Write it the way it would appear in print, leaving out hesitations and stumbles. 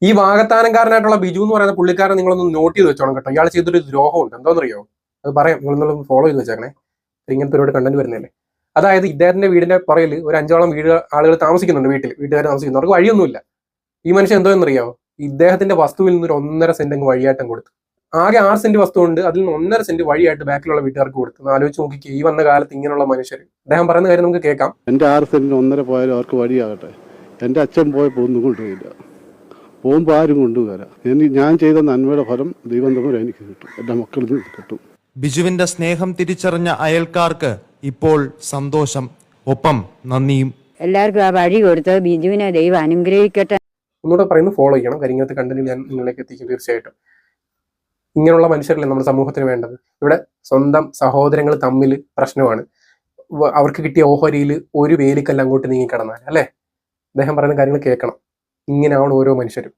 ഈ വാകത്താനക്കാരനായിട്ടുള്ള ബിജു എന്ന് പറയുന്ന പുള്ളിക്കാരൻ നിങ്ങളൊന്ന് നോട്ട് ചെയ്ത് വെച്ചോണം കേട്ടോ. ഇയാൾ ചെയ്തൊരു ദ്രോഹമുണ്ട്. എന്താണെന്നറിയോ? അത് പറയാം, നിങ്ങളൊന്ന് ഫോളോ ചെയ്ത് വെച്ചേക്കണേ. ഇങ്ങനത്തെ ഒരുപാട് കണ്ടന്റ് വരുന്നില്ലേ. അതായത് ഇദ്ദേഹത്തിന്റെ വീടിന്റെ പുറകിൽ ഒരു 5ഓളം വീട് ആളുകൾ താമസിക്കുന്നുണ്ട്. വീട്ടുകാർ താമസിക്കുന്നു. അവർക്ക് വഴിയൊന്നുമില്ല. ഈ മനുഷ്യൻ എന്തോ എന്നറിയോ? ഇദ്ദേഹത്തിന്റെ വസ്തുവിൽ നിന്ന് ഒരു 1.5 സെന്റ് അങ്ങ് വഴിയായിട്ടും കൊടുത്തു. ആകെ 6 സെന്റ് വസ്തു ഉണ്ട്, അതിൽ നിന്ന് 1.5 സെന്റ് വഴിയായിട്ട് ബാക്കിലുള്ള വീട്ടുകാർക്ക് കൊടുത്തു. ആലോചിച്ച് നോക്കിക്കേ, ഈ വന്ന കാലത്ത് ഇങ്ങനെയുള്ള മനുഷ്യർ. അദ്ദേഹം പറയുന്ന കാര്യം നമുക്ക് കേൾക്കാം. എന്റെ 6 സെന്റിന് 1.5 പോയാലും അവർക്ക് വഴിയാകട്ടെ. എന്റെ അച്ഛൻ പോയപ്പോൾ ഒന്നും കൊണ്ടുപോയില്ല. പോകുമ്പോൾ ആരും കൊണ്ടുവരാം. ഞാൻ ചെയ്ത നന്മയുടെ ഫലം ദൈവം തമ്മിൽ എനിക്ക് കിട്ടും, എന്റെ മക്കളിൽ നിന്ന് കിട്ടും. ബിജുവിന്റെ സ്നേഹം തിരിച്ചറിഞ്ഞ അയൽക്കാർക്ക് ഇപ്പോൾ സന്തോഷം, ഒപ്പം നന്ദിയും. എല്ലാവർക്കും ആ വഴി കൊടുത്തത് ബിജുവിനെ ദൈവം അനുഗ്രഹിക്കട്ടെ. ഒന്നുകൂടെ പറയുന്നത് ഫോളോ ചെയ്യണം. കരിങ്ങത്തെ കണ്ടന്റ് ഞാൻ നിങ്ങളിലേക്ക് എത്തിക്കും തീർച്ചയായിട്ടും. ഇങ്ങനെയുള്ള മനുഷ്യരല്ലേ നമ്മുടെ സമൂഹത്തിന് വേണ്ടത്. ഇവിടെ സ്വന്തം സഹോദരങ്ങൾ തമ്മിൽ പ്രശ്നമാണ്. അവർക്ക് കിട്ടിയ ഓഹരിയിൽ ഒരു വേലിക്കല്ല അങ്ങോട്ട് നീങ്ങിക്കിടന്നാൽ അല്ലേ? അദ്ദേഹം പറയുന്ന കാര്യങ്ങൾ കേൾക്കണം. ഇങ്ങനെയാണ് ഓരോ മനുഷ്യരും.